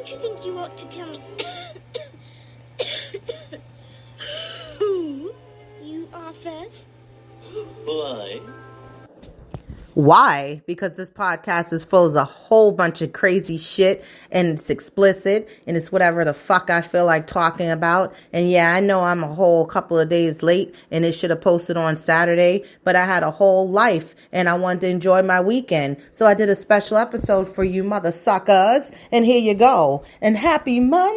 don't you think you ought to tell me who you are first? Why? Why? Because this podcast is full of a whole bunch of crazy shit, and it's explicit, and it's whatever the fuck I feel like talking about. And yeah, I know I'm a whole couple of days late, and it should have posted on Saturday, but I had a whole life, and I wanted to enjoy my weekend. So I did a special episode for you mother suckers, and here you go. And happy Monday!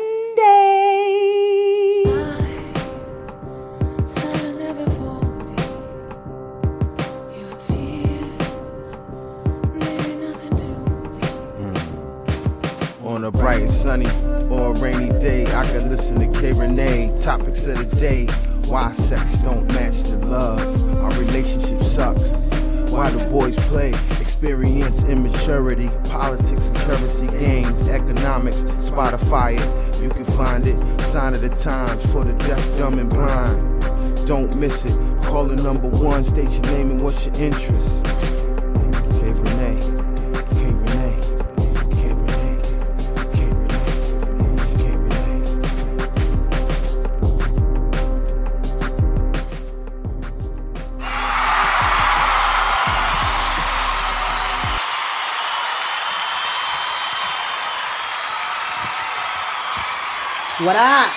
On a bright, sunny, or a rainy day, I can listen to K Rene. Topics of the day: why sex don't match the love, our relationship sucks, why the boys play, experience immaturity, politics and currency gains, economics, Spotify it, you can find it, sign of the times for the deaf, dumb and blind. Don't miss it, call the number one, state your name and what's your interest. K Rene, K Rene. What up?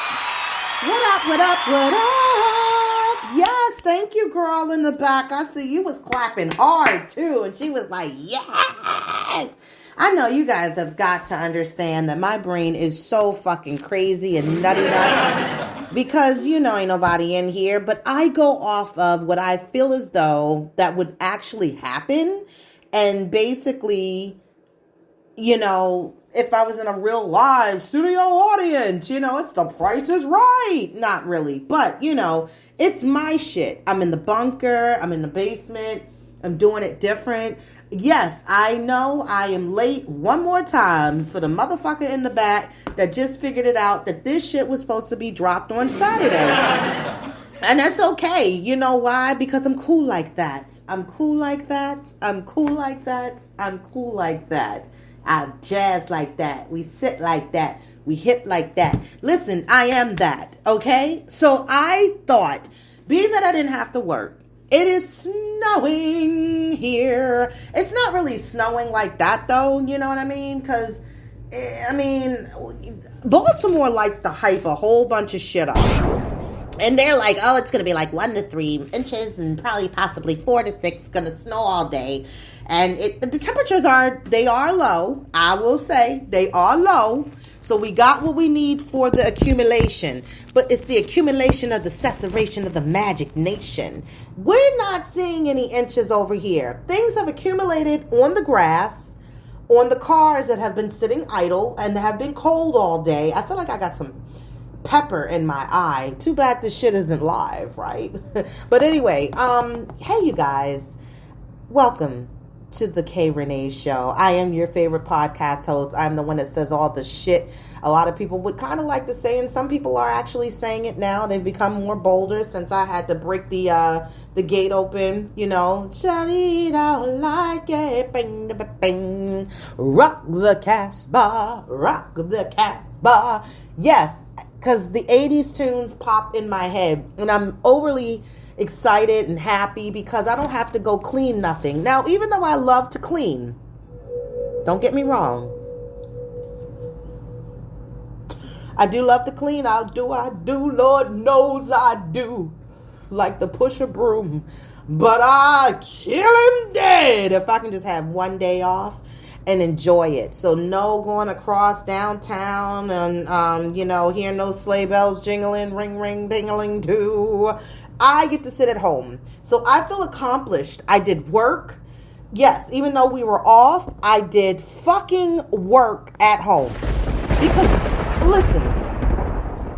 What up, what up, what up? Yes, thank you, girl in the back. I see you was clapping hard, too. And she was like, yes. I know you guys have got to understand that my brain is so fucking crazy and nutty nuts. Because, you know, ain't nobody in here. But I go off of what I feel as though that would actually happen. And basically, you know, if I was in a real live studio audience, you know, it's The Price is Right. Not really, but, you know, it's my shit. I'm in the bunker. I'm in the basement. I'm doing it different. Yes, I know I am late one more time for the motherfucker in the back that just figured it out that this shit was supposed to be dropped on Saturday. And that's okay. You know why? Because I'm cool like that. I'm cool like that. I'm cool like that. I'm cool like that. I jazz like that. We sit like that. We hip like that. Listen, I am that. Okay? So I thought, being that I didn't have to work, it is snowing here. It's not really snowing like that, though. You know what I mean? Because, I mean, Baltimore likes to hype a whole bunch of shit up. And they're like, oh, it's going to be like 1 to 3 inches and probably possibly 4 to 6. It's going to snow all day. And the temperatures are low. I will say they are low. So we got what we need for the accumulation. But it's the accumulation of the cessation of the magic nation. We're not seeing any inches over here. Things have accumulated on the grass, on the cars that have been sitting idle and have been cold all day. I feel like I got some pepper in my eye. Too bad this shit isn't live, right? But anyway, hey you guys. Welcome to the K Rene Show. I am your favorite podcast host. I'm the one that says all the shit a lot of people would kind of like to say, and some people are actually saying it now. They've become more bolder since I had to break the gate open, you know. Shut it out like it, bing, bing, bing. Rock the Casbah, rock the Casbah. Yes, because the 80s tunes pop in my head, and I'm overly excited and happy because I don't have to go clean nothing. Now, even though I love to clean, don't get me wrong, I do love to clean. I do, Lord knows I do. Like to push a broom, but I kill him dead if I can just have one day off and enjoy it. So no going across downtown and, you know, hearing those sleigh bells jingling, ring, ring, ding-a-ling, doo. I get to sit at home. So I feel accomplished. I did work. Yes, even though we were off, I did fucking work at home. Because, listen,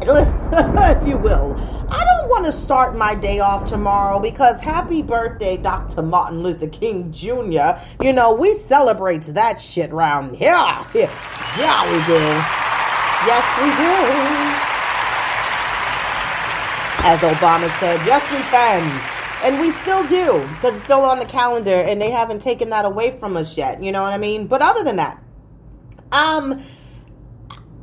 if you will, I don't want to start my day off tomorrow because happy birthday, Dr. Martin Luther King Jr. You know, we celebrate that shit around here. Yeah, we do. Yes, we do. As Obama said, yes, we can. And we still do, because it's still on the calendar, and they haven't taken that away from us yet. You know what I mean? But other than that,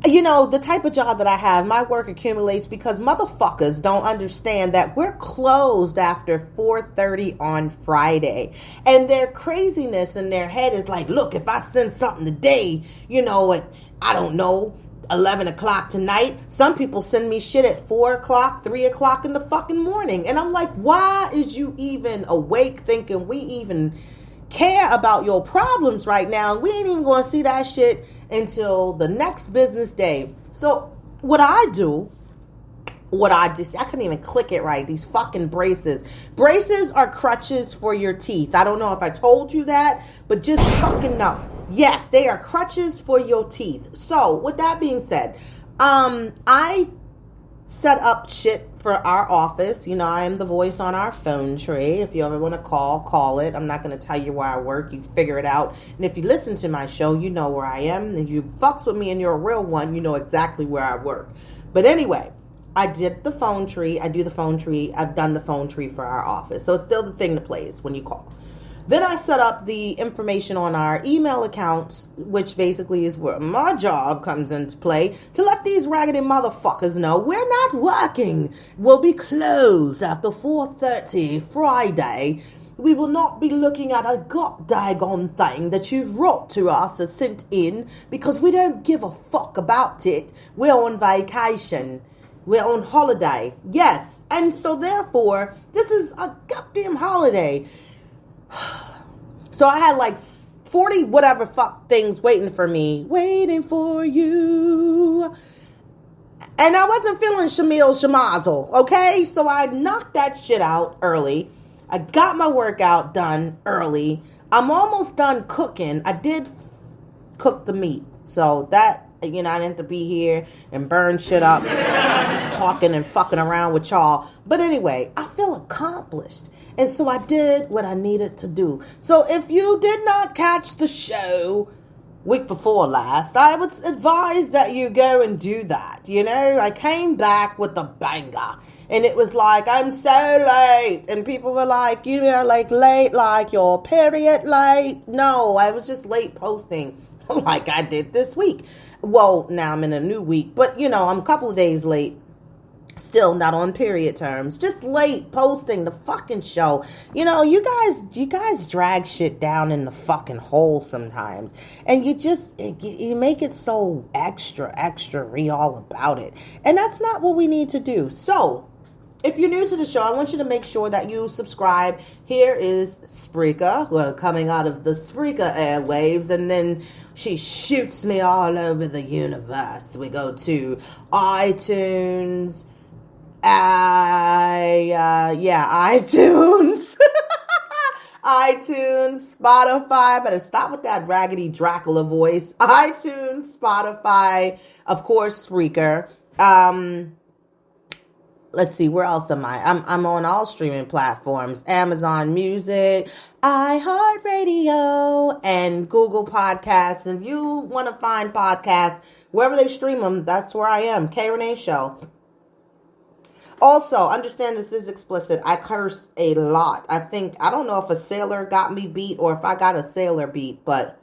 you know, the type of job that I have, my work accumulates because motherfuckers don't understand that we're closed after 4:30 on Friday. And their craziness in their head is like, look, if I send something today, you know, at, I don't know, 11 o'clock tonight, some people send me shit at 4 o'clock, 3 o'clock in the fucking morning. And I'm like, why is you even awake thinking we even care about your problems right now? We ain't even going to see that shit until the next business day. So what I do, I couldn't even click it right. These fucking braces. Braces are crutches for your teeth. I don't know if I told you that, but just fucking know. Yes, they are crutches for your teeth. So with that being said, I set up shit for our office. You know, I am the voice on our phone tree. If you ever want to call it. I'm not going to tell you where I work. You figure it out. And if you listen to my show, you know where I am. And if you fucks with me and you're a real one, you know exactly where I work. But anyway, I did the phone tree. I do the phone tree. I've done the phone tree for our office. So it's still the thing that plays when you call. Then I set up the information on our email accounts, which basically is where my job comes into play, to let these raggedy motherfuckers know we're not working. We'll be closed after 4:30 Friday. We will not be looking at a god-daggone thing that you've wrote to us or sent in because we don't give a fuck about it. We're on vacation. We're on holiday. Yes. And so therefore, this is a goddamn holiday. So I had like 40 whatever fuck things waiting for me. Waiting for you. And I wasn't feeling shemazel, okay? So I knocked that shit out early. I got my workout done early. I'm almost done cooking. I did cook the meat. So that, you know, I didn't have to be here and burn shit up, talking and fucking around with y'all. But anyway, I feel accomplished. And so I did what I needed to do. So if you did not catch the show week before last, I would advise that you go and do that. You know, I came back with a banger. And it was like, I'm so late. And people were like, you know, like late, like your period late. No, I was just late posting like I did this week. Well, now I'm in a new week. But, you know, I'm a couple of days late. Still not on period terms, just late posting the fucking show. You know, you guys drag shit down in the fucking hole sometimes, and you make it so extra read all about it, and that's not what we need to do. So if you're new to the show, I want you to make sure that you subscribe. Here is Spreaker. We're coming out of the Spreaker airwaves, and then she shoots me all over the universe. We go to iTunes. iTunes. iTunes, Spotify. Better stop with that raggedy Dracula voice. iTunes, Spotify, of course, Spreaker. Let's see, where else am I? I'm on all streaming platforms. Amazon Music, iHeartRadio, and Google Podcasts. And if you want to find podcasts, wherever they stream them, that's where I am. K Rene Show. Also, understand this is explicit. I curse a lot. I don't know if a sailor got me beat or if I got a sailor beat, but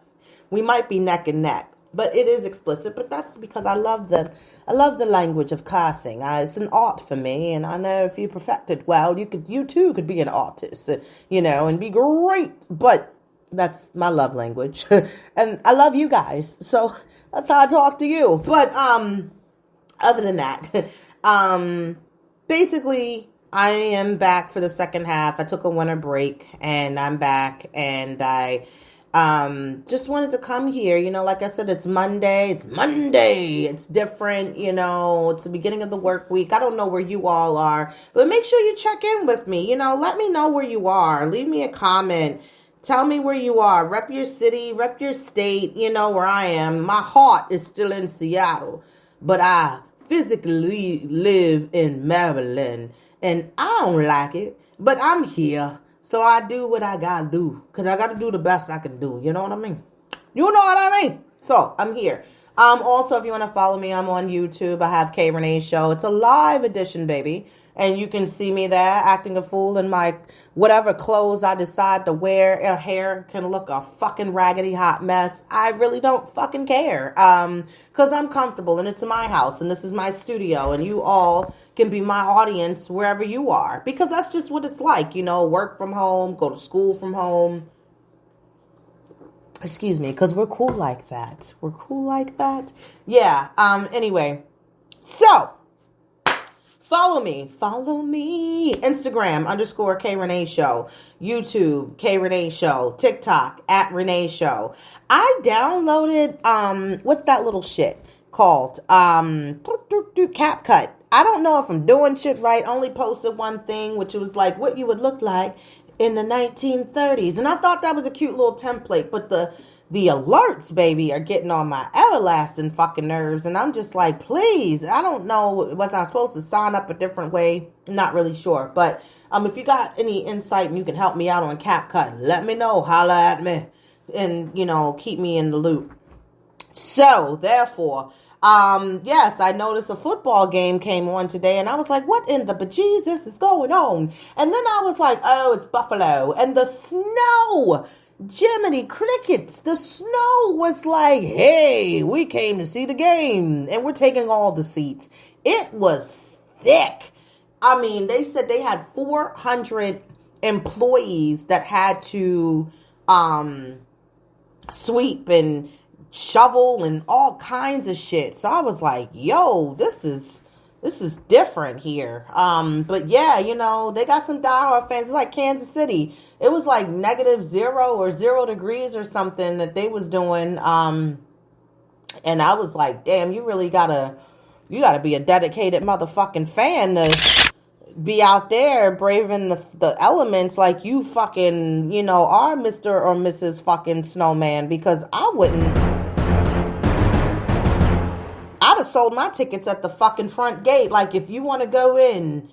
we might be neck and neck. But it is explicit, but that's because I love the language of cursing. It's an art for me, and I know if you perfect it well, you too could be an artist, you know, and be great. But that's my love language. And I love you guys. So that's how I talk to you. But other than that, basically, I am back for the second half. I took a winter break, and I'm back, and I just wanted to come here. You know, like I said, it's Monday. It's different, you know. It's the beginning of the work week. I don't know where you all are, but make sure you check in with me. You know, let me know where you are. Leave me a comment. Tell me where you are. Rep your city, rep your state. You know where I am. My heart is still in Seattle, but I physically live in Maryland, and I don't like it, but I'm here, so I do what I gotta do, because I gotta do the best I can do, you know what I mean? You know what I mean? So, I'm here. Also, if you want to follow me, I'm on YouTube. I have K Rene Show. It's a live edition, baby. And you can see me there acting a fool in my whatever clothes I decide to wear. Hair can look a fucking raggedy hot mess. I really don't fucking care. Because I'm comfortable and it's my house and this is my studio and you all can be my audience wherever you are. Because that's just what it's like, you know, work from home, go to school from home. Excuse me, because we're cool like that. We're cool like that. Yeah, anyway. So, follow me. Instagram _K Rene Show. YouTube, K Rene Show. TikTok, @Rene Show. I downloaded, what's that little shit called? CapCut. I don't know if I'm doing shit right. Only posted one thing, which was like what you would look like in the 1930s. And I thought that was a cute little template, but the alerts, baby, are getting on my everlasting fucking nerves. And I'm just like, please, I don't know, was I supposed to sign up a different way? I'm not really sure. But if you got any insight and you can help me out on CapCut, let me know. Holla at me and, you know, keep me in the loop. So, therefore, yes, I noticed a football game came on today and I was like, what in the bejesus is going on? And then I was like, oh, it's Buffalo. And the snow, Jiminy Crickets, the snow was like, hey, we came to see the game and we're taking all the seats. It was thick. I mean, they said they had 400 employees that had to sweep and shovel and all kinds of shit. So I was like, yo, this is different here. But yeah, you know, they got some diehard fans. It's like Kansas City. It was like -0 or 0 degrees or something that they was doing. And I was like, damn, you gotta be a dedicated motherfucking fan to be out there braving the elements like you fucking, you know, are Mr. or Mrs. fucking Snowman, because I'd have sold my tickets at the fucking front gate. Like, if you want to go in,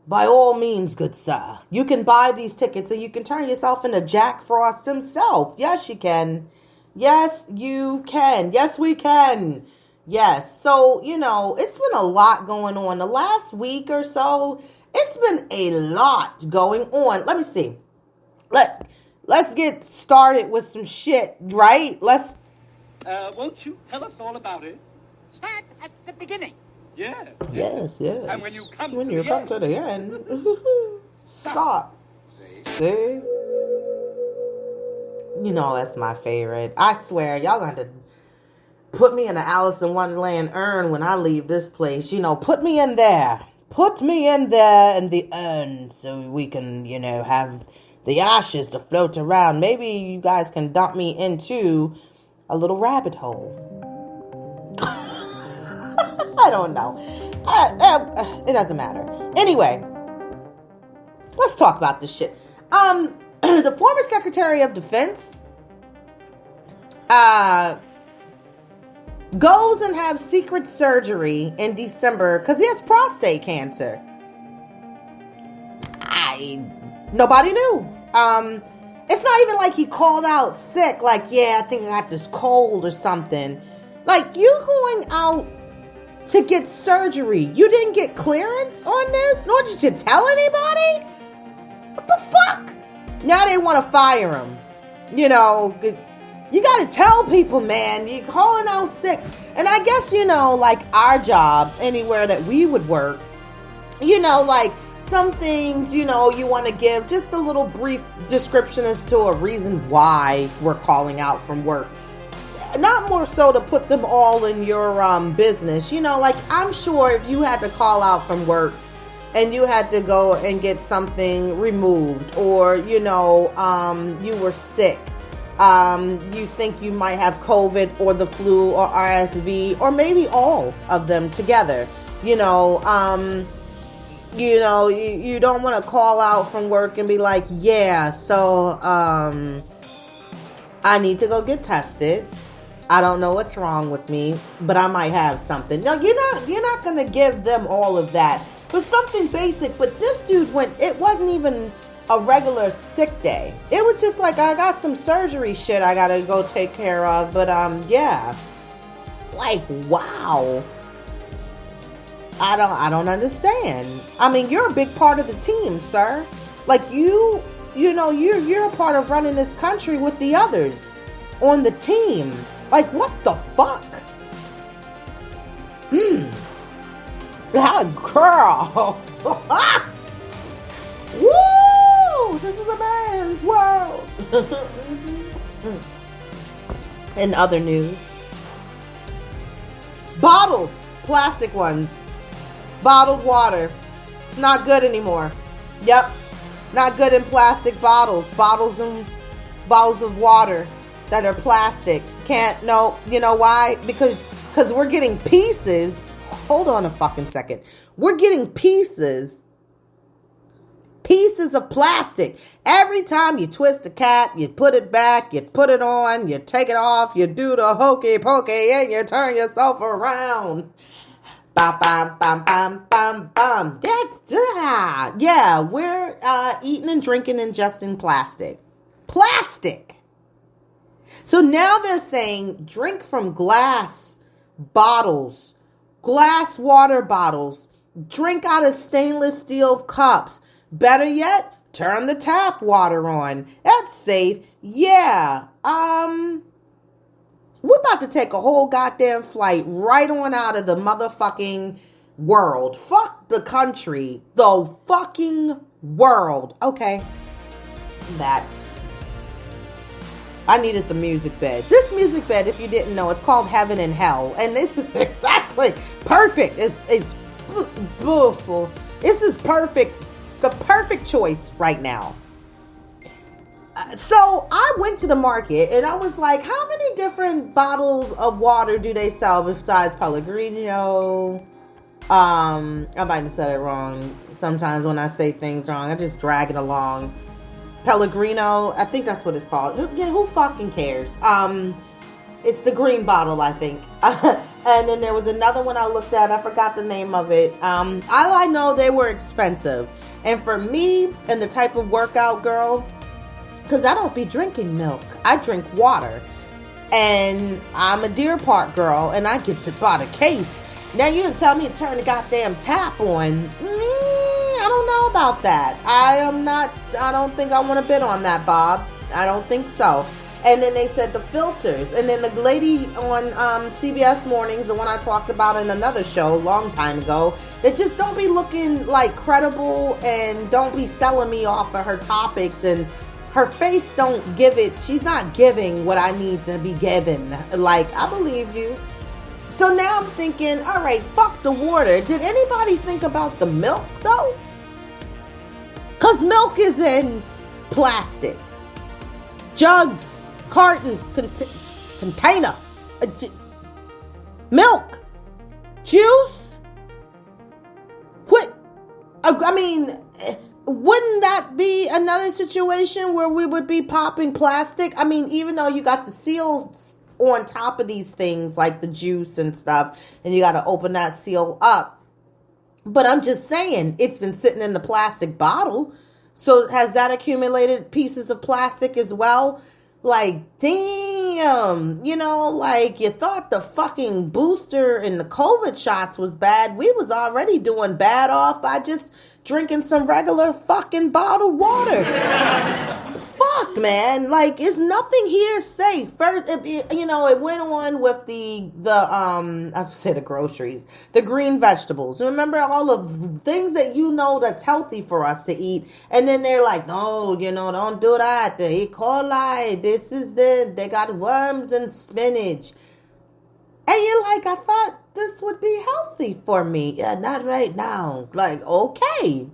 by all means, good sir, you can buy these tickets and you can turn yourself into Jack Frost himself. Yes, you can. Yes, you can. Yes, we can. Yes. So, you know, it's been a lot going on. The last week or so, it's been a lot going on. Let me see. Let's get started with some shit, right? Won't you tell us all about it? Start at the beginning. Yeah. Yes. And when you come to the end, stop. See? You know, that's my favorite. I swear, y'all got to put me in an Alice in Wonderland urn when I leave this place. You know, put me in there. Put me in there in the urn so we can, you know, have the ashes to float around. Maybe you guys can dump me into a little rabbit hole. I don't know. It doesn't matter. Anyway, let's talk about this shit. The former Secretary of Defense goes and have secret surgery in December because he has prostate cancer. Nobody knew. It's not even like he called out sick, like, yeah, I think I got this cold or something. Like, you going out to get surgery. You didn't get clearance on this? Nor did you tell anybody? What the fuck? Now they want to fire him. You know, you got to tell people, man. You're calling out sick. And I guess, you know, like our job, anywhere that we would work, you know, like some things, you know, you want to give just a little brief description as to a reason why we're calling out from work. Not more so to put them all in your business. You know, like I'm sure if you had to call out from work and you had to go and get something removed, or, you know, you were sick, you think you might have COVID or the flu or RSV, or maybe all of them together, you don't want to call out from work and be like, yeah, so I need to go get tested. I don't know what's wrong with me, but I might have something. No, you're not going to give them all of that. It was something basic, but this dude it wasn't even a regular sick day. It was just like, I got some surgery shit I got to go take care of, but yeah. Like, wow. I don't understand. I mean, you're a big part of the team, sir. Like, you know, you're a part of running this country with the others on the team. Like, what the fuck? Girl. Woo! This is a man's world. In other news, bottles, plastic ones, bottled water, not good anymore. Yep, not good in plastic bottles. Bottles of water that are plastic. Can't, no, you know why? Because we're getting pieces. Hold on a fucking second. We're getting pieces of plastic. Every time you twist the cap, you put it back, you put it on, you take it off, you do the hokey pokey, and you turn yourself around. Bam, bam, bam, bam, bam, bam. Yeah, we're eating and drinking and ingesting plastic. Plastic. So now they're saying drink from glass bottles, glass water bottles, drink out of stainless steel cups. Better yet, turn the tap water on. That's safe. Yeah. We're about to take a whole goddamn flight right on out of the motherfucking world. Fuck the country. The fucking world. Okay. That. I needed the music bed. This music bed, if you didn't know, it's called Heaven and Hell. And this is exactly perfect. It's beautiful. This is perfect. The perfect choice right now. So I went to the market and I was like, how many different bottles of water do they sell besides Pellegrino? I might have said it wrong. Sometimes when I say things wrong, I just drag it along. Pellegrino, I think that's what it's called. Who fucking cares? It's the green bottle, I think. And then there was another one I looked at. I forgot the name of it. All I know, they were expensive. And for me, and the type of workout girl, because I don't be drinking milk. I drink water. And I'm a Deer Park girl, and I get to buy the case. Now you can tell me to turn the goddamn tap on. I don't know about that. I don't think I want to bid on that, Bob. I don't think so. And then they said the filters. And then the lady on CBS Mornings, the one I talked about in another show a long time ago, that just don't be looking like credible and don't be selling me off of her topics. And her face don't give it. She's not giving what I need to be given. Like, I believe you. So now I'm thinking, all right, fuck the water. Did anybody think about the milk, though? Because milk is in plastic. Jugs. Cartons, container, milk, juice. What? I mean, wouldn't that be another situation where we would be popping plastic? I mean, even though you got the seals on top of these things, like the juice and stuff, and you got to open that seal up. But I'm just saying, it's been sitting in the plastic bottle. So has that accumulated pieces of plastic as well? Like, damn, you know, like you thought the fucking booster and the COVID shots was bad. We was already doing bad off by just drinking some regular fucking bottled water. Fuck, man. Like, is nothing here safe? First, it went on with the I was say the groceries, the green vegetables. Remember all of things that that's healthy for us to eat. And then they're like, no, don't do that. The E. coli, they got worms and spinach. And you're like, I thought this would be healthy for me. Yeah, not right now. Like, okay.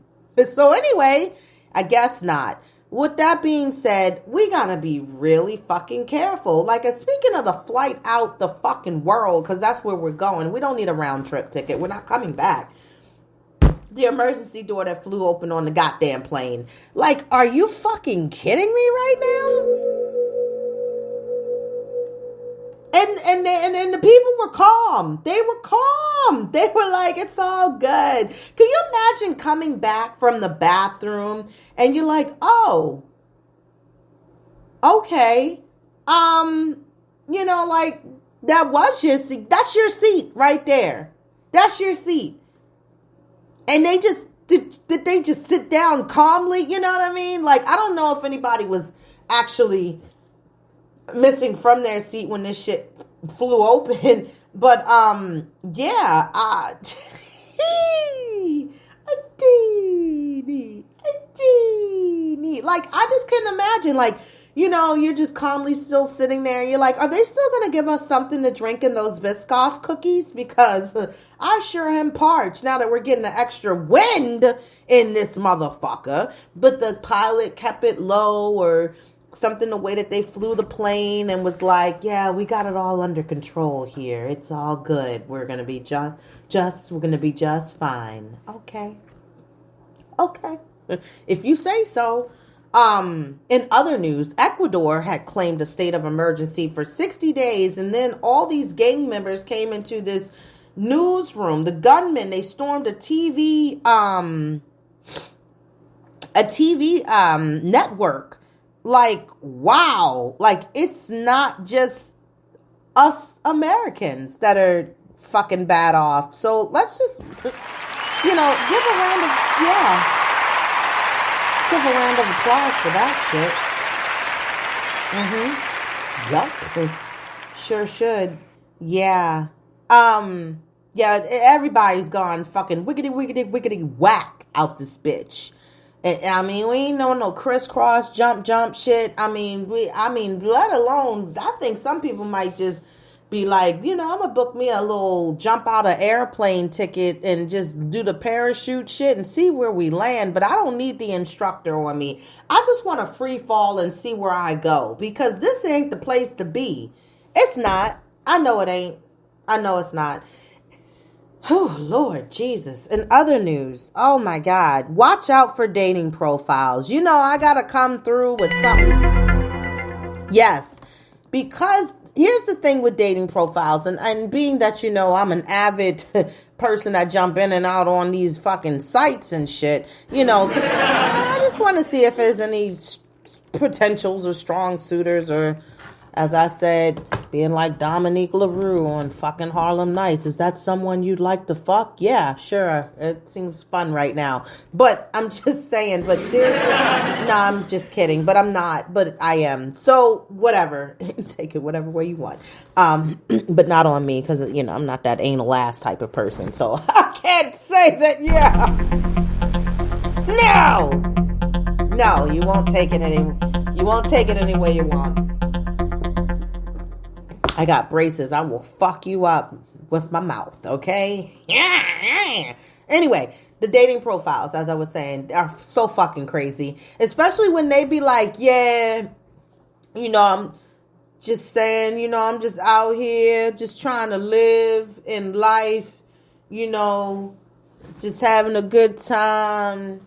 So anyway, I guess not. With that being said, we gotta be really fucking careful. Like, speaking of the flight out the fucking world, because that's where we're going. We don't need a round trip ticket. We're not coming back. The emergency door that flew open on the goddamn plane. Like, are you fucking kidding me right now? And the people were calm. They were calm. They were like, it's all good. Can you imagine coming back from the bathroom and you're like, oh, okay. Like, That was your seat. That's your seat right there. That's your seat. And they just, did they just sit down calmly? You know what I mean? Like, I don't know if anybody was actually missing from their seat when this shit flew open. But, yeah. A teeny. Like, I just couldn't imagine, like, you know, you're just calmly still sitting there and you're like, are they still going to give us something to drink in those Biscoff cookies? Because I sure am parched now that we're getting an extra wind in this motherfucker. But the pilot kept it low or something, the way that they flew the plane, and was like, yeah, we got it all under control here. It's all good. We're going to be we're going to be just fine. Okay. If you say so. In other news, Ecuador had claimed a state of emergency for 60 days, and then all these gang members came into this newsroom. The gunmen, they stormed a TV network. Like, wow. Like, it's not just us Americans that are fucking bad off. So let's just, you know, give a round of, give a round of applause for that shit. Yup. Sure should. Yeah. Yeah, everybody's gone fucking wiggity whack out this bitch. I mean, we ain't no crisscross jump shit. I mean, let alone, I think some people might just be like, you know, I'm gonna book me a little jump out of airplane ticket and just do the parachute shit and see where we land. But I don't need the instructor on me. I just want to free fall and see where I go, because this ain't the place to be. It's not. I know it ain't. I know it's not. Oh, Lord Jesus. In other news, oh my God, watch out for dating profiles. You know, I gotta come through with something. Yes, because here's the thing with dating profiles, and being that, you know, I'm an avid person that jump in and out on these fucking sites and shit, you know, I just want to see if there's any potentials or strong suitors, or, as I said, being like Dominique LaRue on fucking Harlem Nights. Is that someone you'd like to fuck? Yeah, sure. It seems fun right now. But I'm just saying, but seriously, no, I'm just kidding. But I'm not, but I am. So, whatever. Take it whatever way you want. But not on me, because, you know, I'm not that anal ass type of person. So, I can't say that, yeah. No, you won't take it any way you want. I got braces. I will fuck you up with my mouth, okay? Yeah. Anyway, the dating profiles, as I was saying, are so fucking crazy. Especially when they be like, yeah, you know, I'm just saying, you know, I'm just out here just trying to live in life, you know, just having a good time,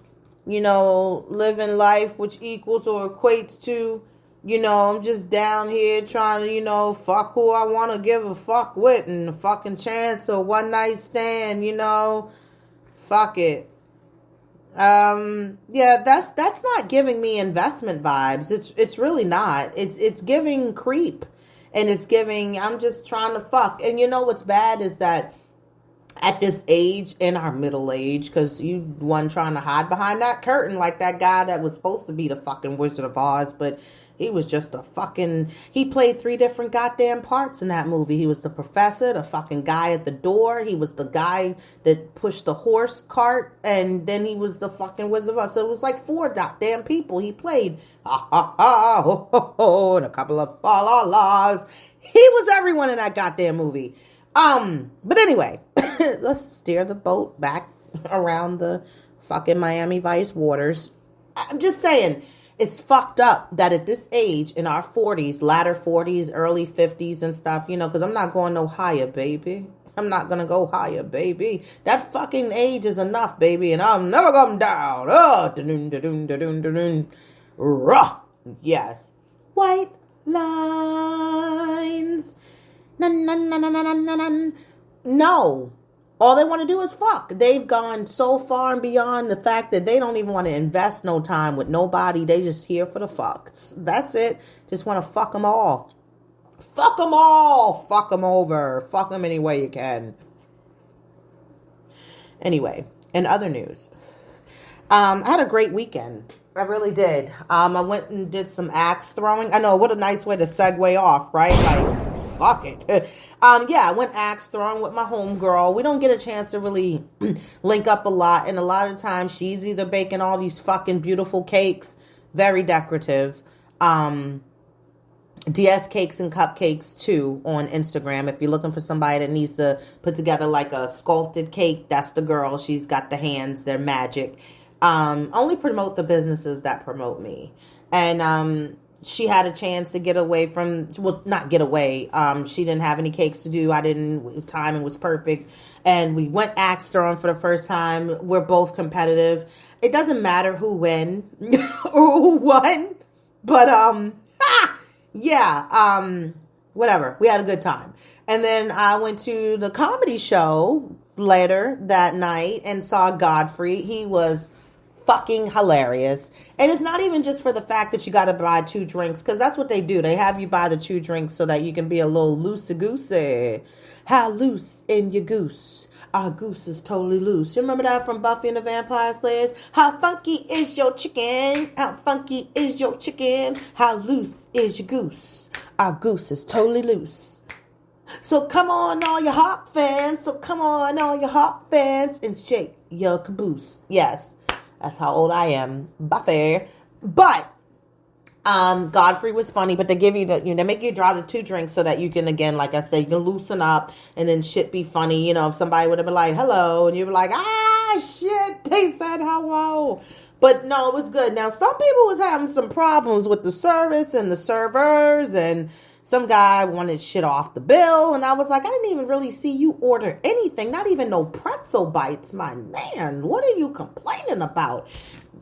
you know, living life, which equals or equates to, you know, I'm just down here trying to, you know, fuck who I want to give a fuck with, and a fucking chance or one night stand, you know, fuck it. Yeah, that's not giving me investment vibes. It's really not. It's giving creep, and it's giving, I'm just trying to fuck. And you know what's bad is that at this age, in our middle age, because you one trying to hide behind that curtain like that guy that was supposed to be the fucking Wizard of Oz, but he was just he played 3 different goddamn parts in that movie. He was the professor, the fucking guy at the door. He was the guy that pushed the horse cart. And then he was the fucking Wizard of Oz. So it was like 4 goddamn people he played. Ha ha ha, ho ho ho, and a couple of fa-la-las. He was everyone in that goddamn movie. But anyway, let's steer the boat back around the fucking Miami Vice waters. I'm just saying, it's fucked up that at this age, in our 40s, latter 40s, early 50s and stuff, you know, because I'm not going no higher, baby. I'm not going to go higher, baby. That fucking age is enough, baby, and I'm never going down. Oh, da-doon, da-doon, da-doon, da-doon. Ruh. Yes. White lines. No. All they want to do is fuck. They've gone so far and beyond the fact that they don't even want to invest no time with nobody. They just here for the fucks. That's it. Just want to fuck them all. Fuck them all. Fuck them over. Fuck them any way you can. Anyway, in other news, I had a great weekend. I really did. I went and did some axe throwing. I know, what a nice way to segue off, right? Like, fuck it. I went axe throwing with my homegirl. We don't get a chance to really link up a lot. And a lot of times she's either baking all these fucking beautiful cakes, very decorative. DS Cakes and Cupcakes too on Instagram. If you're looking for somebody that needs to put together like a sculpted cake, that's the girl. She's got the hands. They're magic. Only promote the businesses that promote me. And she had a chance to get away from, well, not get away. She didn't have any cakes to do. Timing was perfect. And we went axe throwing for the first time. We're both competitive. It doesn't matter who win or who won. But, whatever. We had a good time. And then I went to the comedy show later that night and saw Godfrey. He was fucking hilarious. And it's not even just for the fact that you got to buy 2 drinks, because that's what they do. They have you buy the 2 drinks so that you can be a little loosey-goosey. How loose in your goose? Our goose is totally loose. You remember that from Buffy and the Vampire Slayers? How funky is your chicken? How funky is your chicken? How loose is your goose? Our goose is totally loose. So come on, all your Hawk fans. And shake your caboose. Yes. That's how old I am. Buffy. But Godfrey was funny, but they give you they make you draw the 2 drinks so that you can, again, like I said, you can loosen up and then shit be funny. If somebody would have been like, hello, and you were like, shit, they said hello. But no, it was good. Now, some people was having some problems with the service and the servers, and some guy wanted shit off the bill, and I was like, I didn't even really see you order anything, not even no pretzel bites, my man. What are you complaining about?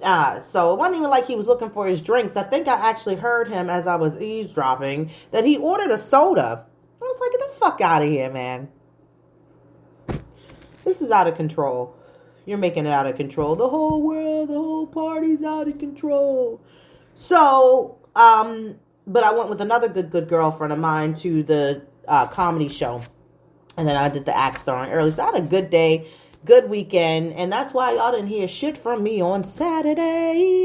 So it wasn't even like he was looking for his drinks. I think I actually heard him as I was eavesdropping that he ordered a soda. I was like, get the fuck out of here, man. This is out of control. You're making it out of control. The whole world, the whole party's out of control. So, but I went with another good girlfriend of mine to the comedy show. And then I did the axe throwing early. So I had a good day, good weekend. And that's why y'all didn't hear shit from me on Saturday.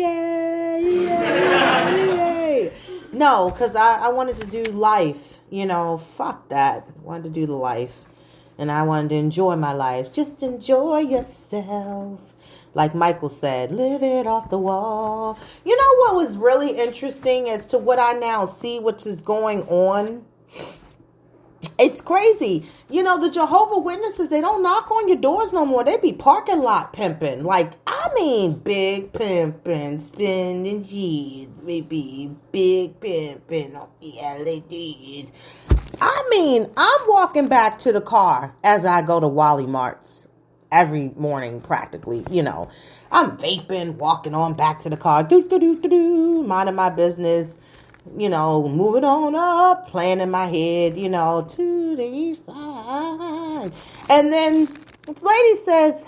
Yay. No, because I wanted to do life. Fuck that. I wanted to do the life. And I wanted to enjoy my life. Just enjoy yourself. Like Michael said, live it off the wall. You know what was really interesting as to what I now see, which is going on? It's crazy. The Jehovah's Witnesses, they don't knock on your doors no more. They be parking lot pimping. Big pimping, spending G's, baby. Big pimping on the LEDs. I'm walking back to the car as I go to Wally Mart's every morning, practically. I'm vaping, walking on back to the car, minding my business, moving on up, playing in my head, to the east side. And then the lady says,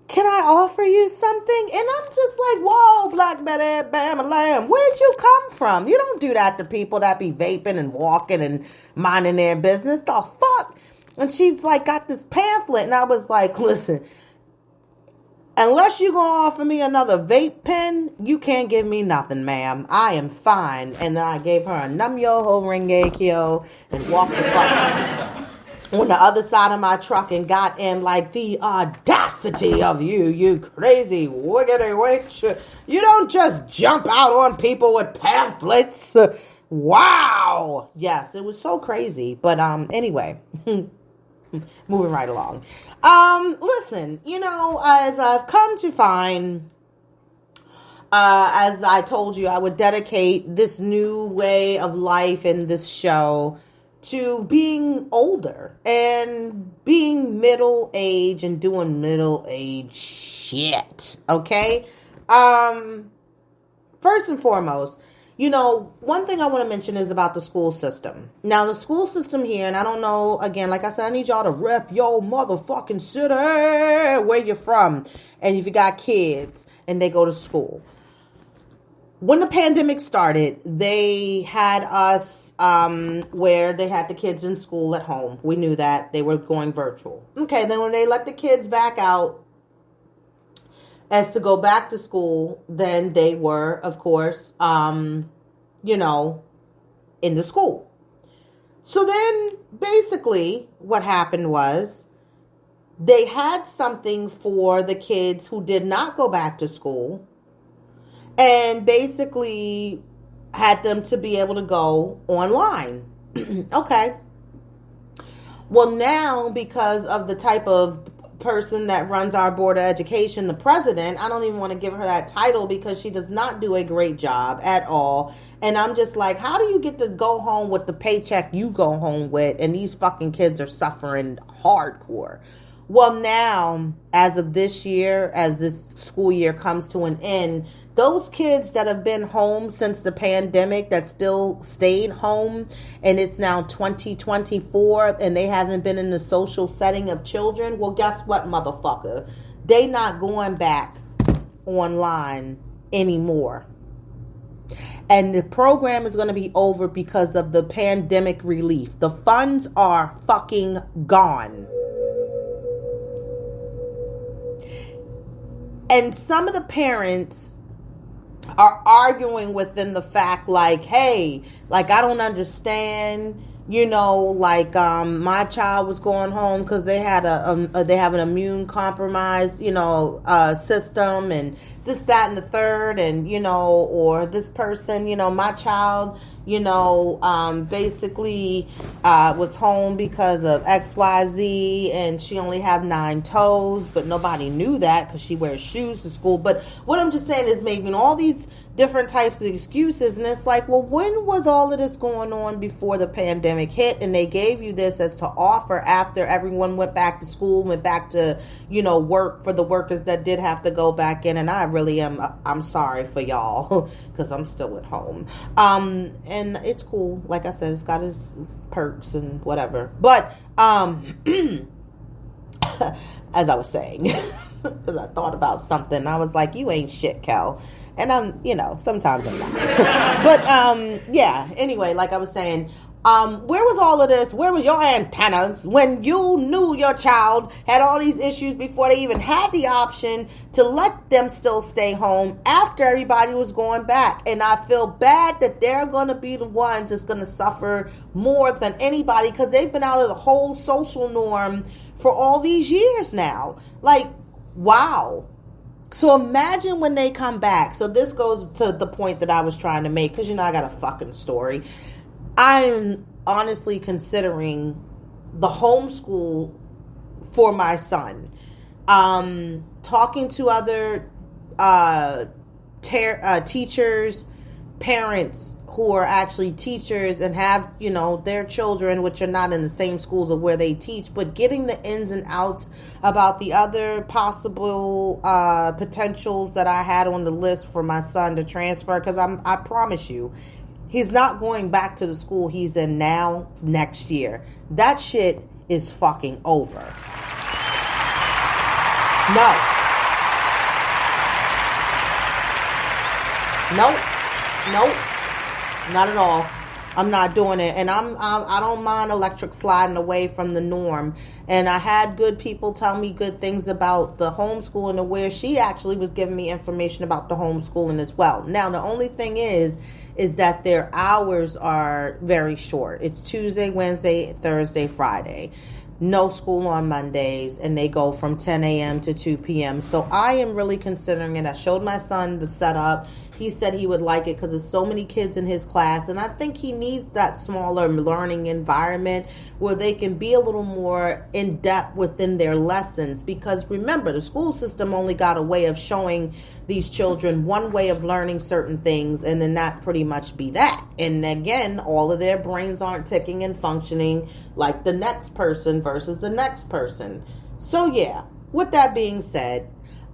can I offer you something? And I'm just like, whoa, Black Betty, bam, a lamb. Where'd you come from? You don't do that to people that be vaping and walking and minding their business. The fuck? And she's like, got this pamphlet. And I was like, listen, unless you're going to offer me another vape pen, you can't give me nothing, ma'am. I am fine. And then I gave her a Nam Yo Ho Renge Kyo and walked the fuck on the other side of my truck and got in like the audacity of you crazy wiggity witch. You don't just jump out on people with pamphlets. Wow. Yes, it was so crazy. But anyway, moving right along. Listen, as I've come to find, as I told you, I would dedicate this new way of life in this show to being older and being middle age and doing middle age shit. Okay. First and foremost, one thing I want to mention is about the school system. Now, the school system here, and I don't know, again, like I said, I need y'all to rep your motherfucking city where you're from. And if you got kids and they go to school. when the pandemic started, they had us where they had the kids in school at home. We knew that. They were going virtual. Okay, then when they let the kids back out as to go back to school, then they were, of course, in the school. So then basically what happened was they had something for the kids who did not go back to school, and basically had them to be able to go online. Okay. Well, now, because of the type of person that runs our board of education, the president, I don't even want to give her that title because she does not do a great job at all. And I'm just like, how do you get to go home with the paycheck you go home with, and these fucking kids are suffering hardcore? Well, now, as of this year, as this school year comes to an end, those kids that have been home since the pandemic, that still stayed home, and it's now 2024, and they haven't been in the social setting of children, well, guess what, motherfucker? They not going back online anymore. And the program is going to be over because of the pandemic relief. The funds are fucking gone. And some of the parents are arguing within the fact, like, hey, like, I don't understand, my child was going home because they had they have an immune compromised, system, and this, that, and the third, and, or this person, my child, basically was home because of XYZ, and she only have 9 toes, but nobody knew that because she wears shoes to school. But what I'm just saying is making all these different types of excuses, and it's like, well, when was all of this going on before the pandemic hit? And they gave you this as to offer after everyone went back to school, went back to, work for the workers that did have to go back in. And I really I'm sorry for y'all because I'm still at home. And it's cool. Like I said, it's got its perks and whatever. But, as I was saying, because I thought about something, I was like, you ain't shit, Kel. And I'm, sometimes I'm not. But, yeah, anyway, like I was saying, where was all of this? Where was your antennas when you knew your child had all these issues before they even had the option to let them still stay home after everybody was going back? And I feel bad that they're going to be the ones that's going to suffer more than anybody because they've been out of the whole social norm for all these years now. Like, wow. So imagine when they come back. So this goes to the point that I was trying to make because, I got a fucking story. I'm honestly considering the homeschool for my son. Talking to other teachers, parents who are actually teachers and have, their children, which are not in the same schools of where they teach, but getting the ins and outs about the other possible potentials that I had on the list for my son to transfer. Because I promise you, he's not going back to the school he's in now next year. That shit is fucking over. Nope. Not at all. I'm not doing it. And I don't mind electric sliding away from the norm. And I had good people tell me good things about the homeschooling, and where she actually was giving me information about the homeschooling as well. Now, the only thing is that their hours are very short. It's Tuesday, Wednesday, Thursday, Friday. No school on Mondays, and they go from 10 a.m. to 2 p.m. So I am really considering it. I showed my son the setup. He said he would like it because there's so many kids in his class, and I think he needs that smaller learning environment where they can be a little more in depth within their lessons. Because remember, the school system only got a way of showing these children one way of learning certain things, and then that pretty much be that. And again, all of their brains aren't ticking and functioning like the next person versus the next person. So yeah, with that being said,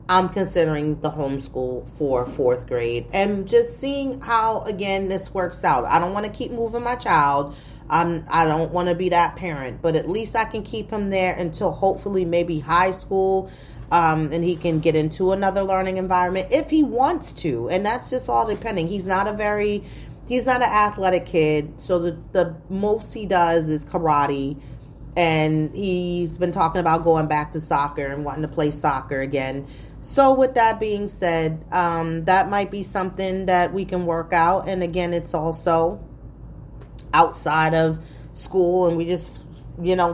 I'm considering the homeschool for 4th grade and just seeing how, again, this works out. I don't want to keep moving my child. I don't want to be that parent, but at least I can keep him there until hopefully maybe high school, and he can get into another learning environment if he wants to. And that's just all depending. He's not an athletic kid. So the most he does is karate. And he's been talking about going back to soccer and wanting to play soccer again. So with that being said, that might be something that we can work out. And again, it's also outside of school, and we just,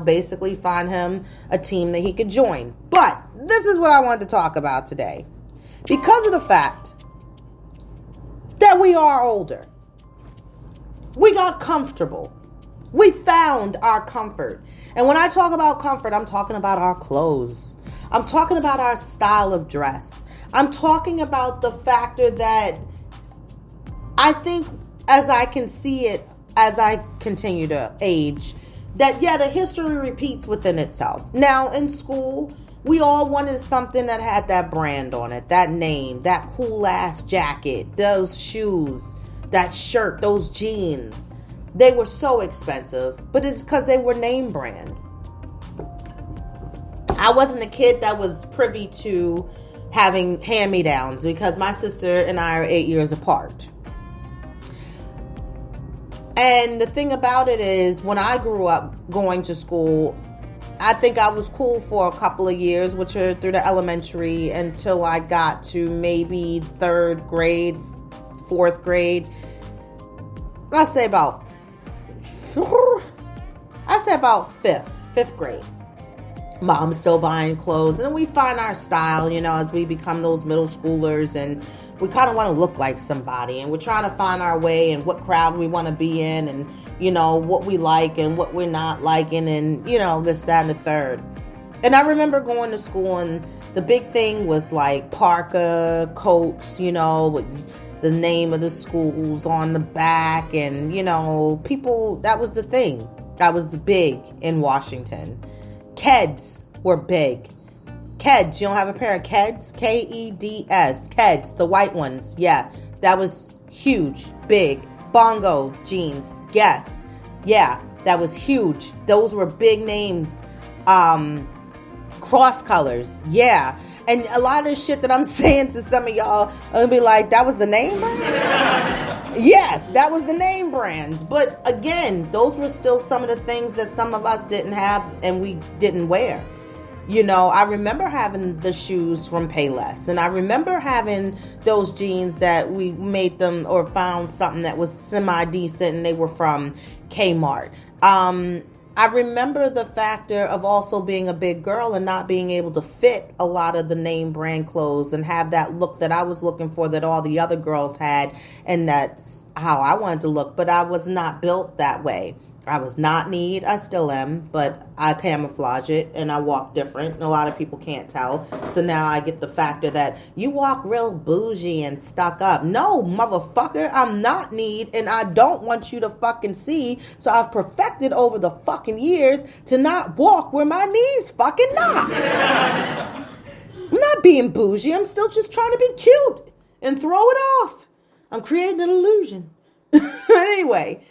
basically find him a team that he could join. But this is what I wanted to talk about today. Because of the fact that we are older, we got comfortable. We found our comfort. And when I talk about comfort, I'm talking about our clothes. I'm talking about our style of dress. I'm talking about the factor that I think, as I can see it, as I continue to age, that, the history repeats within itself. Now, in school, we all wanted something that had that brand on it, that name, that cool-ass jacket, those shoes, that shirt, those jeans. They were so expensive, but it's because they were name brand. I wasn't a kid that was privy to having hand-me-downs because my sister and I are 8 years apart. And the thing about it is, when I grew up going to school, I think I was cool for a couple of years, which are through the elementary, until I got to maybe 3rd grade, 4th grade. I'll say about 5th grade. Mom's still buying clothes, and then we find our style, as we become those middle schoolers, and we kind of want to look like somebody, and we're trying to find our way and what crowd we want to be in, and what we like and what we're not liking, and this, that, and the third. And I remember going to school, and the big thing was like parka, coats, with the name of the schools on the back, and people, that was the thing. That was big in Washington. Keds were big. Keds, you don't have a pair of Keds? Keds. Keds, the white ones. Yeah, that was huge, big. Bongo jeans. Yes. Yeah, that was huge. Those were big names. Cross colors. Yeah. And a lot of the shit that I'm saying to some of y'all, I'm going to be like, that was the name brand? Yes, that was the name brands. But again, those were still some of the things that some of us didn't have and we didn't wear. I remember having the shoes from Payless, and I remember having those jeans that we made them or found something that was semi-decent, and they were from Kmart. I remember the factor of also being a big girl and not being able to fit a lot of the name brand clothes and have that look that I was looking for that all the other girls had, and that's how I wanted to look, but I was not built that way. I was not neat. I still am, but I camouflage it and I walk different, and a lot of people can't tell. So now I get the factor that you walk real bougie and stuck up. No, motherfucker, I'm not neat, and I don't want you to fucking see. So I've perfected over the fucking years to not walk where my knees fucking knock. I'm not being bougie. I'm still just trying to be cute and throw it off. I'm creating an illusion. Anyway,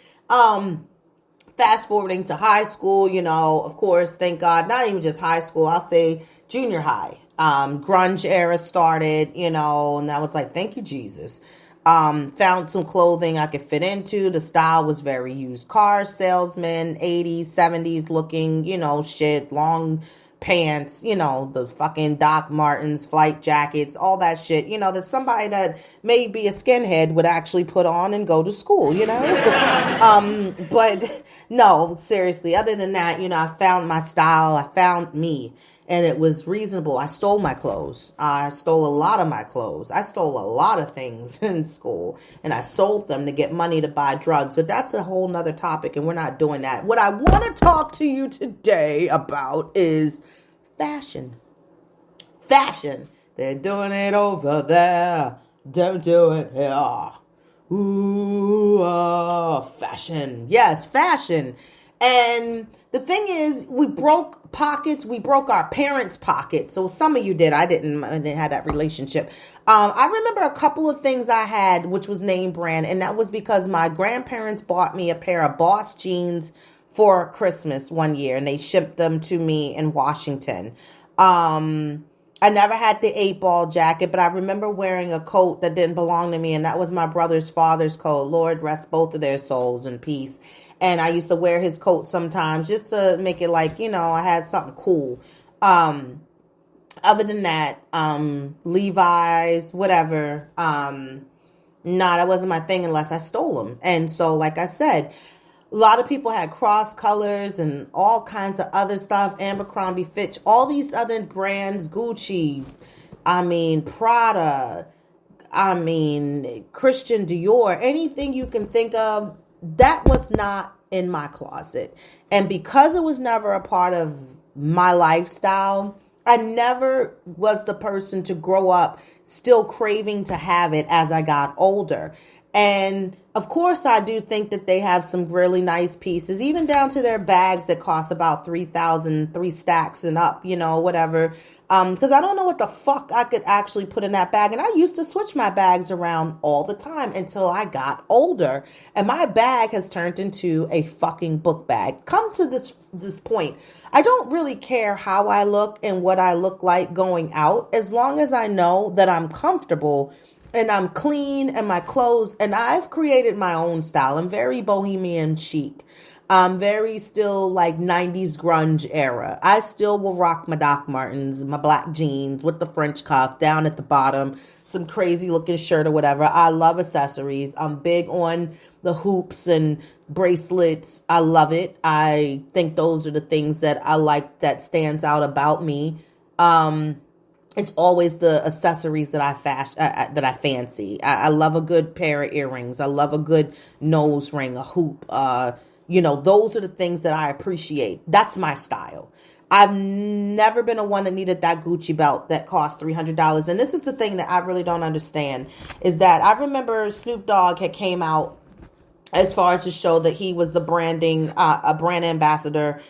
fast forwarding to high school, of course, thank God, not even just high school, I'll say junior high. Grunge era started, and I was like, thank you, Jesus. Found some clothing I could fit into. The style was very used car salesman, 80s, 70s looking, shit, long pants, the fucking Doc Martens, flight jackets, all that shit, that somebody that may be a skinhead would actually put on and go to school, but no, seriously, other than that, I found my style, I found me, and it was reasonable. I stole my clothes. I stole a lot of my clothes. I stole a lot of things in school, and I sold them to get money to buy drugs. But that's a whole nother topic, and we're not doing that. What I want to talk to you today about is fashion. Fashion. They're doing it over there. Don't do it here. Ooh, fashion. Yes, fashion. And the thing is, we broke pockets. We broke our parents' pockets. So some of you did. I didn't have that relationship. I remember a couple of things I had, which was name brand. And that was because my grandparents bought me a pair of Boss jeans for Christmas one year. And they shipped them to me in Washington. I never had the 8-ball jacket, but I remember wearing a coat that didn't belong to me. And that was my brother's father's coat. Lord rest both of their souls in peace. And I used to wear his coat sometimes just to make it like, I had something cool. Other than that, Levi's, whatever. That wasn't my thing unless I stole them. And so, like I said, a lot of people had cross colors and all kinds of other stuff. Abercrombie Fitch, all these other brands, Gucci, Prada, Christian Dior, anything you can think of. That was not in my closet. And because it was never a part of my lifestyle, I never was the person to grow up still craving to have it as I got older. And of course, I do think that they have some really nice pieces, even down to their bags that cost about $3,000, 3 stacks and up, whatever. Because I don't know what the fuck I could actually put in that bag. And I used to switch my bags around all the time until I got older. And my bag has turned into a fucking book bag. Come to this point. I don't really care how I look and what I look like going out, as long as I know that I'm comfortable and I'm clean and my clothes. And I've created my own style. I'm very bohemian chic. Very still like 90s grunge era. I still will rock my Doc Martens, my black jeans with the French cuff down at the bottom, some crazy looking shirt or whatever. I love accessories. I'm big on the hoops and bracelets. I love it. I think those are the things that I like that stands out about me. It's always the accessories that I fancy. I love a good pair of earrings. I love a good nose ring, a hoop, those are the things that I appreciate. That's my style. I've never been a one that needed that Gucci belt that cost $300. And this is the thing that I really don't understand, is that I remember Snoop Dogg had came out as far as to show that he was the a brand ambassador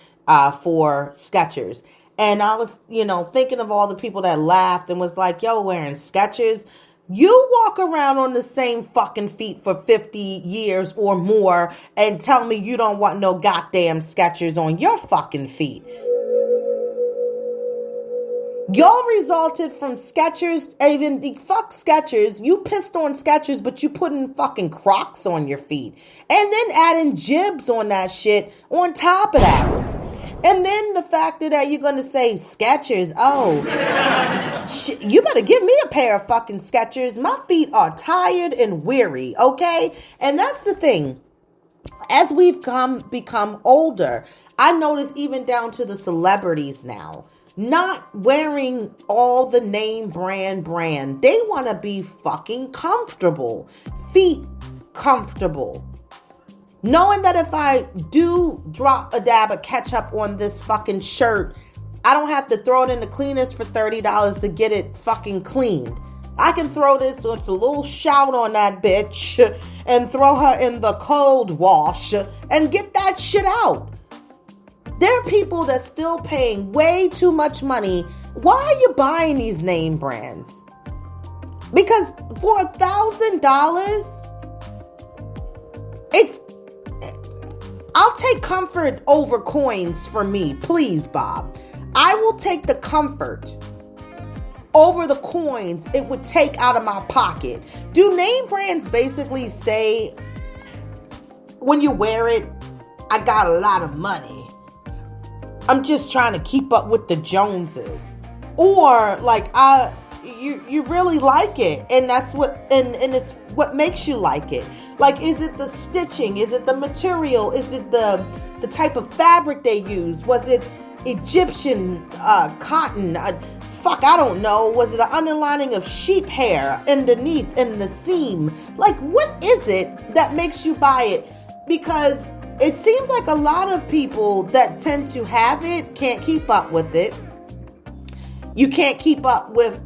for Skechers. And I was, thinking of all the people that laughed and was like, yo, wearing Skechers. You walk around on the same fucking feet for 50 years or more and tell me you don't want no goddamn Skechers on your fucking feet. Y'all resulted from Skechers, even fuck Skechers. You pissed on Skechers, but you putting fucking Crocs on your feet. And then adding jibs on that shit on top of that. And then the fact that you're going to say Skechers, shit, you better give me a pair of fucking Skechers. My feet are tired and weary, okay? And that's the thing. As we've become older, I notice even down to the celebrities now, not wearing all the name brand. They want to be fucking comfortable. Feet comfortable. Knowing that if I do drop a dab of ketchup on this fucking shirt, I don't have to throw it in the cleaners for $30 to get it fucking cleaned. I can throw this with a little shout on that bitch and throw her in the cold wash and get that shit out. There are people that still paying way too much money. Why are you buying these name brands? Because for $1,000, I'll take comfort over coins for me, please, Bob. I will take the comfort over the coins it would take out of my pocket. Do name brands basically say, when you wear it, I got a lot of money. I'm just trying to keep up with the Joneses. Or like, you really like it, and that's what, and it's what makes you like it. Like, is it the stitching? Is it the material? Is it the type of fabric they use? Was it Egyptian cotton? I don't know. Was it an underlining of sheep hair underneath in the seam? Like, what is it that makes you buy it? Because it seems like a lot of people that tend to have it can't keep up with it. You can't keep up with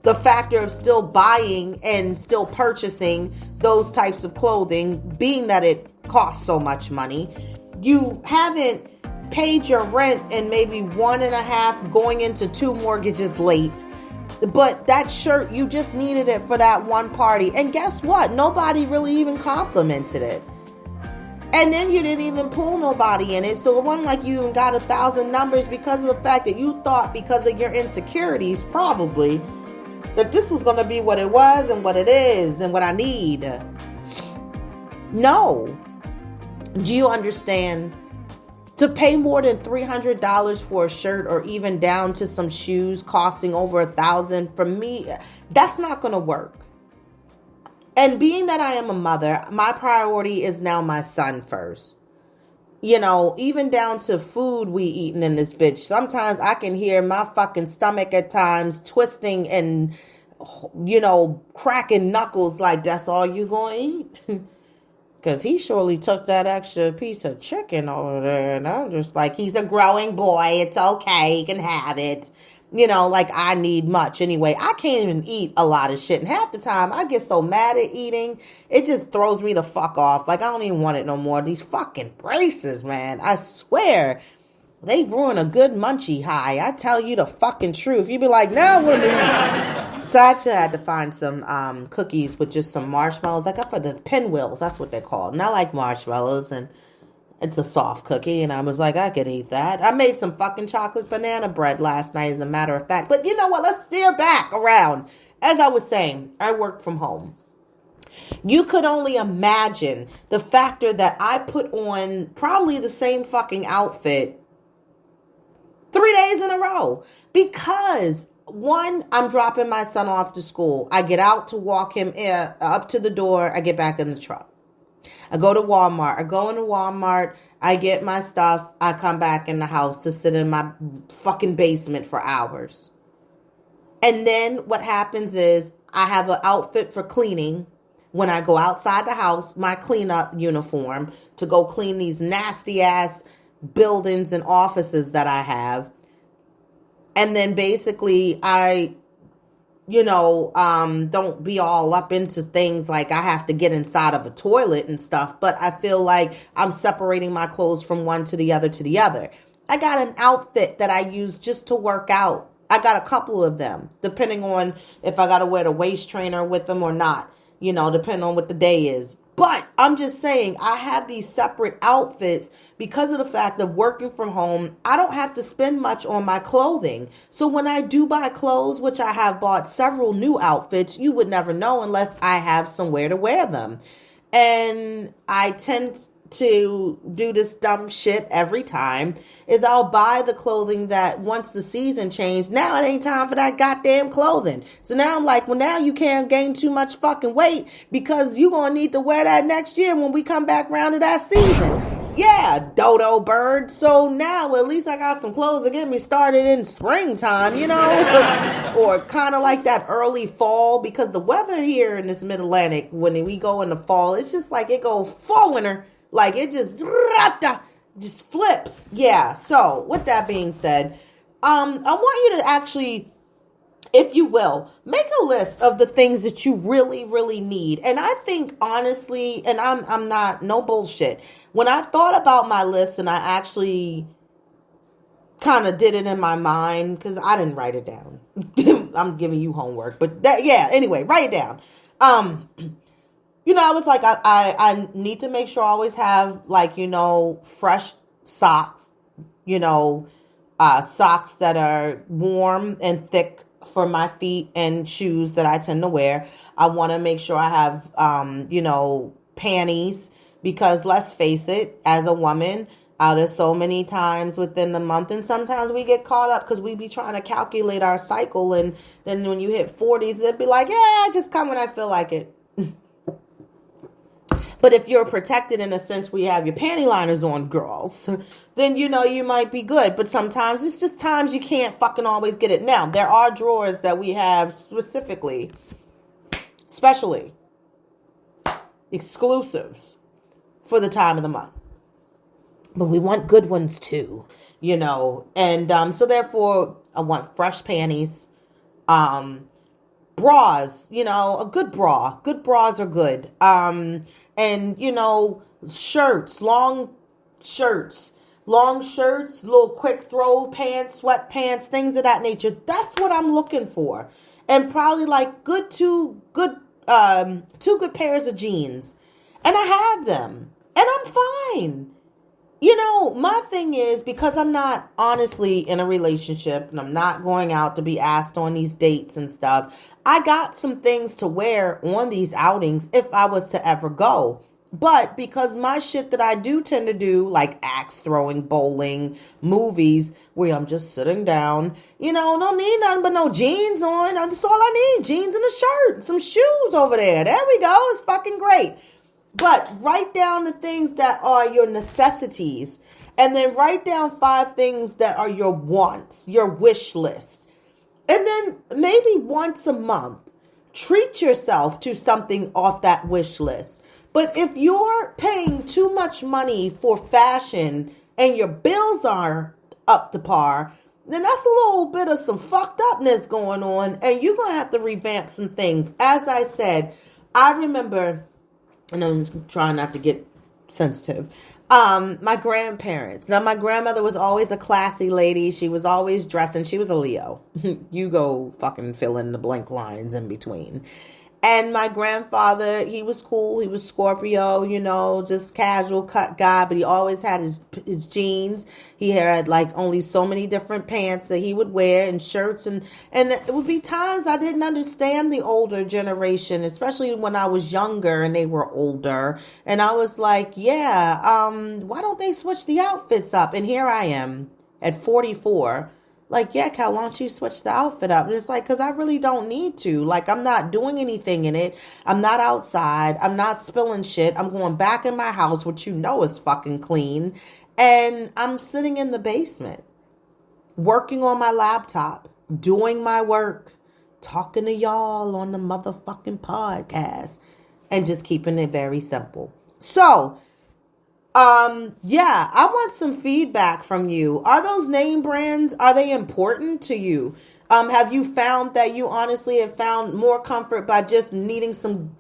the factor of still buying and still purchasing those types of clothing, being that it costs so much money. you haven't paid your rent and maybe 1.5 going into 2 mortgages late. But that shirt, you just needed it for that one party. And guess what? Nobody really even complimented it. And then you didn't even pull nobody in it. So it wasn't like you even got 1,000 numbers because of the fact that you thought, because of your insecurities, probably, that this was going to be what it was and what it is and what I need. No. Do you understand? To pay more than $300 for a shirt, or even down to some shoes costing over $1,000, for me, that's not going to work. And being that I am a mother, my priority is now my son first. You know, even down to food we eating in this bitch. Sometimes I can hear my fucking stomach at times twisting and, you know, cracking knuckles like, that's all you gonna eat? Because he surely took that extra piece of chicken over there. And I'm just like, he's a growing boy. It's okay. He can have it. You know, like I need much. Anyway, I can't even eat a lot of shit. And half the time I get so mad at eating, it just throws me the fuck off. Like I don't even want it no more. These fucking braces, man. I swear, they ruin a good munchie high. I tell you the fucking truth. You be like, no, what are you? So I actually had to find some cookies with just some marshmallows. I got for the pinwheels. That's what they're called. And I like marshmallows, and it's a soft cookie. And I was like, I could eat that. I made some fucking chocolate banana bread last night, as a matter of fact. But you know what? Let's steer back around. As I was saying, I work from home. You could only imagine the factor that I put on probably the same fucking outfit 3 days in a row. Because, one, I'm dropping my son off to school. I get out to walk him up to the door. I get back in the truck. I go to Walmart. I go into Walmart. I get my stuff. I come back in the house to sit in my fucking basement for hours. And then what happens is I have an outfit for cleaning when I go outside the house, my cleanup uniform, to go clean these nasty ass buildings and offices that I have. And then basically I, don't be all up into things like I have to get inside of a toilet and stuff. But I feel like I'm separating my clothes from one to the other to the other. I got an outfit that I use just to work out. I got a couple of them, depending on if I got to wear the waist trainer with them or not, depending on what the day is. But I'm just saying, I have these separate outfits because of the fact of working from home. I don't have to spend much on my clothing. So when I do buy clothes, which I have bought several new outfits, you would never know unless I have somewhere to wear them. And I tend to do this dumb shit every time, is I'll buy the clothing that once the season changed, now it ain't time for that goddamn clothing. So now I'm like, well, now you can't gain too much fucking weight because you're going to need to wear that next year when we come back around to that season. Yeah, dodo bird. So now at least I got some clothes to get me started in springtime, or kind of like that early fall, because the weather here in this mid-Atlantic, when we go in the fall, it's just like it goes fall winter. Like it just flips. Yeah. So with that being said, I want you to actually, if you will, make a list of the things that you really, really need. And I think honestly, and I'm not, no bullshit. When I thought about my list and I actually kind of did it in my mind, because I didn't write it down. I'm giving you homework, but anyway, write it down. I was like, I need to make sure I always have, fresh socks, socks that are warm and thick for my feet, and shoes that I tend to wear. I want to make sure I have, panties, because let's face it, as a woman, out of so many times within the month, and sometimes we get caught up because we be trying to calculate our cycle, and then when you hit 40s, it'd be like, yeah, I just come when I feel like it. But if you're protected in a sense where you have your panty liners on, girls, then, you might be good. But sometimes it's just times you can't fucking always get it. Now, there are drawers that we have specially, exclusives for the time of the month. But we want good ones too, And so therefore, I want fresh panties. Bras, a good bra. Good bras are good. And, shirts, long shirts, long shirts, little quick throw pants, sweatpants, things of that nature. That's what I'm looking for. And probably like two good pairs of jeans. And I have them. And I'm fine. You know, my thing is, because I'm not honestly in a relationship and I'm not going out to be asked on these dates and stuff, I got some things to wear on these outings if I was to ever go. But because my shit that I do tend to do, like axe throwing, bowling, movies, where I'm just sitting down, you know, don't need nothing but no jeans on. That's all I need. Jeans and a shirt, some shoes over there. There we go. It's fucking great. But write down the things that are your necessities. And then write down 5 things that are your wants, your wish list. And then maybe once a month, treat yourself to something off that wish list. But if you're paying too much money for fashion and your bills are up to par, then that's a little bit of some fucked upness going on. And you're going to have to revamp some things. As I said, I remember, and I'm trying not to get sensitive, my grandparents. Now, my grandmother was always a classy lady. She was always dressing. She was a Leo. You go fucking fill in the blank lines in between. And my grandfather, he was cool. He was Scorpio, you know, just casual cut guy, but he always had his jeans. He had like only so many different pants that he would wear and shirts. And it would be times I didn't understand the older generation, especially when I was younger and they were older. And I was like, yeah, why don't they switch the outfits up? And here I am at 44. Like, yeah, Cal, why don't you switch the outfit up? And it's like, because I really don't need to. Like, I'm not doing anything in it. I'm not outside. I'm not spilling shit. I'm going back in my house, which you know is fucking clean. And I'm sitting in the basement, working on my laptop, doing my work, talking to y'all on the motherfucking podcast, and just keeping it very simple. So, yeah, I want some feedback from you. Are those name brands, are they important to you? Have you found that you honestly have found more comfort by just needing some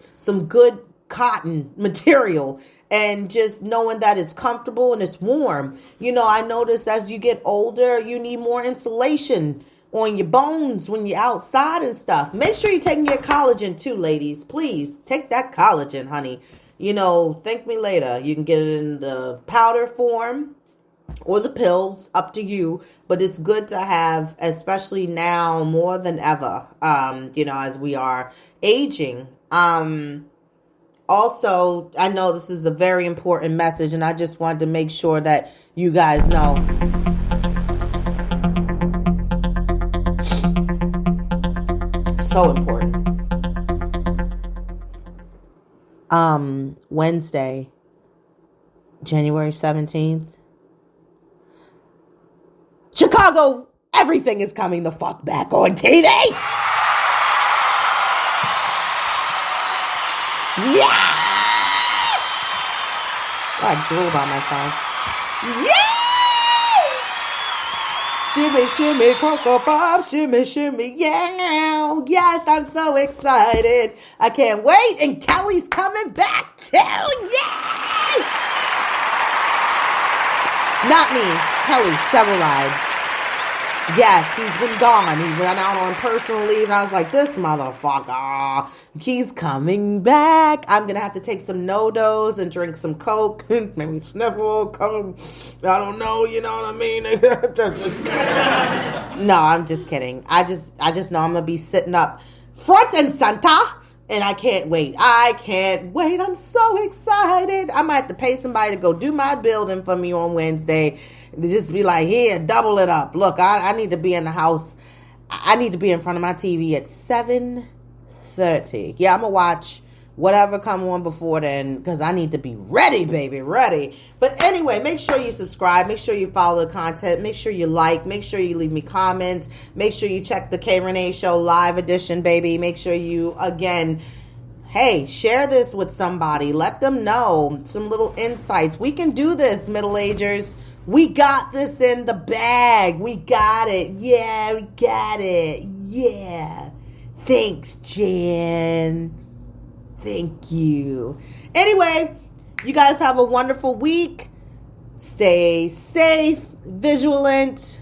good cotton material and just knowing that it's comfortable and it's warm? You know, I notice as you get older, you need more insulation on your bones when you're outside and stuff. Make sure you're taking your collagen too, ladies. Please take that collagen, honey. You know, thank me later. You can get it in the powder form or the pills, up to you. But it's good to have, especially now more than ever, you know, as we are aging. Also, I know this is a very important message, and I just wanted to make sure that you guys know. So important. Wednesday, January 17th, Chicago, everything is coming the fuck back on TV. Yeah! I drool by myself. Yeah! Shimmy, shimmy, Cocoa Bob, shimmy, shimmy, yeah. Yes, I'm so excited. I can't wait. And Kelly's coming back too. Yes! Not me. Kelly, Severide. Yes, he's been gone. He ran out on personal leave. And I was like, this motherfucker, he's coming back. I'm going to have to take some No-Dos and drink some Coke. Maybe sniffle Coke. I don't know. You know what I mean? No, I'm just kidding. I just know I'm going to be sitting up front and center. And I can't wait. I can't wait. I'm so excited. I might have to pay somebody to go do my building for me on Wednesday. Just be like, here, double it up. Look, I need to be in the house. I need to be in front of my TV at 7:30. Yeah, I'm going to watch whatever come on before then, because I need to be ready, baby, ready. But anyway, make sure you subscribe. Make sure you follow the content. Make sure you like. Make sure you leave me comments. Make sure you check the K Rene Show live edition, baby. Make sure you, again, hey, share this with somebody. Let them know some little insights. We can do this, middle-agers. We got this in the bag. We got it. Yeah, we got it. Yeah. Thanks, Jan. Thank you. Anyway, you guys have a wonderful week. Stay safe, vigilant.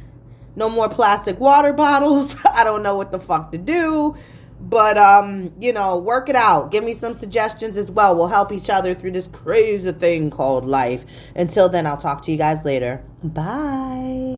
No more plastic water bottles. I don't know what the fuck to do. But, work it out. Give me some suggestions as well. We'll help each other through this crazy thing called life. Until then, I'll talk to you guys later. Bye.